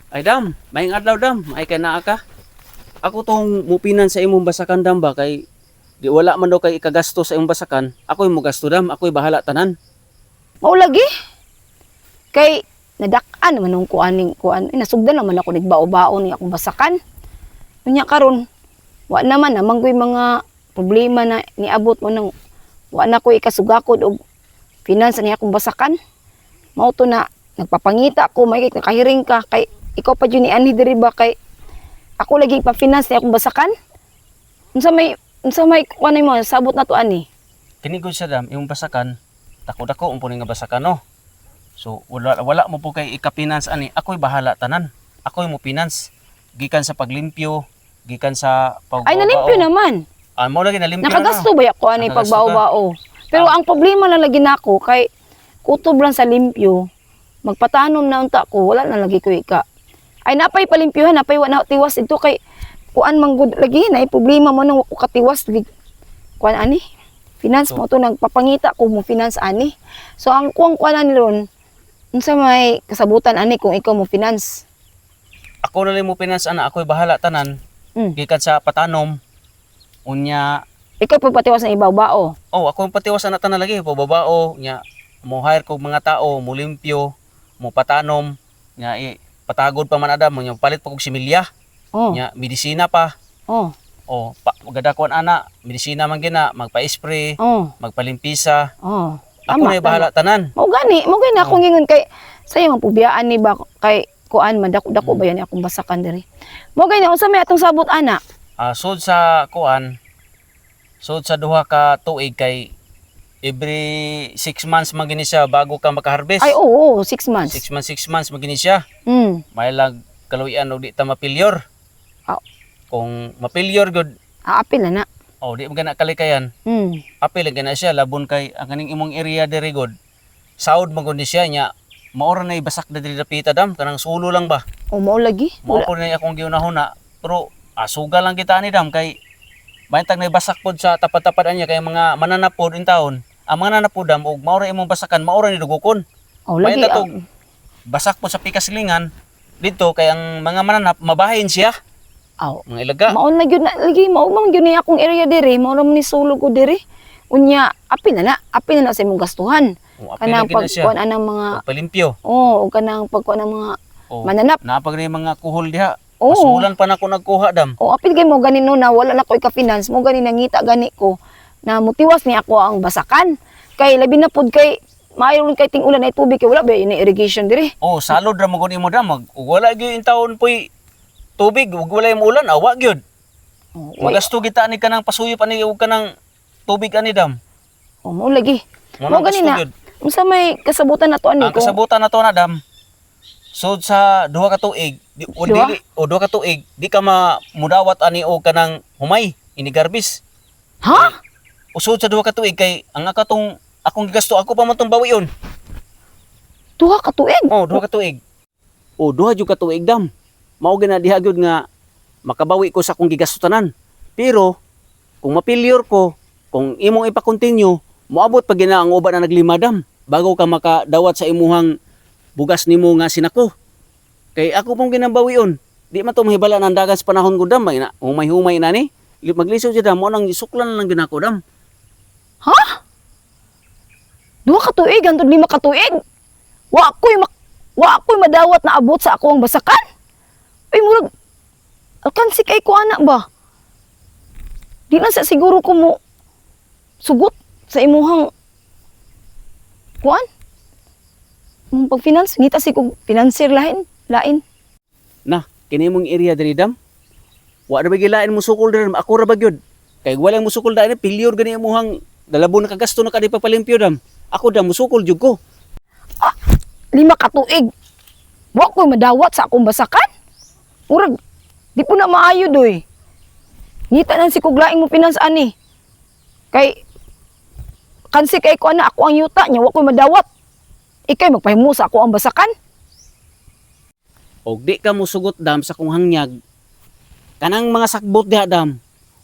Ay dam, maing adlaw dam, ay kay naa ka. Ako tong mupinan sa imong basakan dam ba kay di wala man daw kay ikagasto sa imong basakan. Ako'y mo gasto dam, ako'y bahala tanan. Mao lagi. Kay nadak-an naman nung kuan. Nasugdan naman ako nigbao-bao ni akong basakan. Unya karon, wa naman ko'y mga problema na niabot mo nang wa na ko ikasugakod og finance ni akong basakan. Mao to na nagpapangita ko may nakahiring ka kay ikaw pa jud ni ani diri ba kay ako lagi pa finance ni akong basakan. Unsa may kuan mo sabot na to ani. Kini gud sa dam, imong basakan, dako-dako umpon nga basakan no. So wala mo po kay ika-finance ani, ako'y bahala tanan. Ako'y mo finance gikan sa paglimpyo, gikan sa pagbao. Ay nalimpyo naman. Mo lagi nalimpyo na. Nakagasto ba ako ani Nakagasto pagbao-bao? Pero ang problema na lagi nako kay kutob lang sa limpyo. Magpatanom na unta ko, wala na lagi ko ika. Ay napay palimpyuhan, napay wa na tiwas ito kay kuan manggod lagi na problema mo nang ko katiwas kuan ani. Finance mo to nagpapangita ko mo finance ani. So ang kuan ani ron unsa may kasabutan ani kung ikaw mo finance? Ako na lang mo finance ana, ako'y bahala tanan. Gikan sa patanom. Unya, Ikaw pagpatiwas ng ibaw-bao. ako yung patiwasan na tanan lagi, pababao, nya, mo hire kog mga tao, mo limpyo, mo patanom, nya, patagod pa man adam, nya, palit pa kog similya, Oh. nya, medisina pa, Oh. magadakuan ana, medisina man gina, magpa-spray, Oh. magpalimpisa, Oh. ako na yung bahala tanan. Mo gani akong gingon kay sayo man pubiyaan ni ba kay kuan man dako ba yan akong basakan diri. Mo gani unsa may atong sabot ana? Sud sa kuan, sud sa duha ka tuig kay every 6 months man gini siya bago ka makaharvest. Ay oo, 6 months. 6 months man gini siya. May lag kaluyan og di ta mapilyor. Ah. Kung mapilyor gud, Aapil na na. di man gana kalikayan. Apil lang gana siya labon kay ang kaning imong area diri gud. Saud man gud ni siya nya maora na ibasak na diri dapita dam kanang sulo lang ba. O mao lagi. Mao po na akong giunahuna pero asuga lang kita ni dam kay bantag na ibasak pod sa tapat-tapat niya kay mga mananapod in taon. Ang mga nanapod dam og maora imong basakan maora ni dugokon. O lagi. Basak po sa pikasilingan dito kay ang mga mananap mabahin siya. Aw. Mga ilaga. Mao na gyud na lagi mao man gyud ni akong area diri, mao ra man ni sulog ko diri. Unya apil na na sa imong gastuhan. Kanang pagkuan anang mga palimpyo. o kanang pagkuan ng mga mananap. Napag na mga kuhol diha. Oo. Pasulan pa na ko nagkuha dam. O apil kay mo gani no na wala na ko ika-finance, mo gani nangita gani ko na mutiwas ni ako ang basakan. Kay labi na pud kay maayon kay ting ulan ay tubig kay wala ba ini irrigation diri. Salod ra mo gud imo dam. Wala gyud in taon poy tubig, ug wala yung ulan, awa gyud. Magasto kita ni kanang pasuyop ani ug kanang tubig ani dam. O mo lagi. Mo gani na. Unsa may kasabutan na to ani Ang kasabutan na to na dam. Sud sa duha ka tuig, duha ka tuig, di ka mudawat ani og kanang humay, ini garbis. Ha? Usod sa duha ka tuig kay ang akong gigasto ako pa man tong bawion. Duha ka tuig. Duha ka tuig. Duha jud ka tuig dam. Mao gina diha gyud nga makabawi ko sa akong gigasto tanan. Pero kung mapilyor ko, kung imong ipa-continue, moabot pa gina ang uban na naglima dam bago ka makadawat sa imuhang bugas nimo nga sinako. Kay ako pong ginabawion. Di man to mahibala ng dagan sa panahon ko dam. Humay-humay na ni. Maglisod siya dam. Mo nang isuklan lang ginako dam. Ha? Duha ka tuig, antod 5 ka tuig. Wa ako'y madawat na abot sa ako ang basakan. Ay murag alkansi kay ko anak ba? Di na sa siguro ko mo sugot sa imuhang kuan. Mong pag-finance, ngita si kong financier lain. Na, kini mong area diri dam. Wa ra bagilain mo sukol diri, ako ra bagyod. Kay wala mo sukol dai pilyor gani imuhang dalabo na kagasto na kadi papalimpyo dam. Ako dam musukol jud ko. 5 ka tuig. Wa ko'y madawat sa akong basakan. Murag di po na maayo doy. Ngita nang si kuglaing mo finance ani. Kay kansi kay ko ana ako ang yuta nya wa ko'y madawat. Ikay magpahimo sa ako ang basakan. Og di ka musugot dam sa kung hangyag. Kanang mga sakbot diha dam.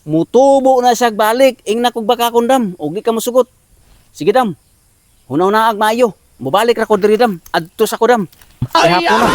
Mutubo na siya balik ing nakog baka kon dam. Og di ka musugot. Sige dam. Hunaw na ag maayo. Mubalik ra ko diri dam. Adto sa ko dam. Kay hapon na.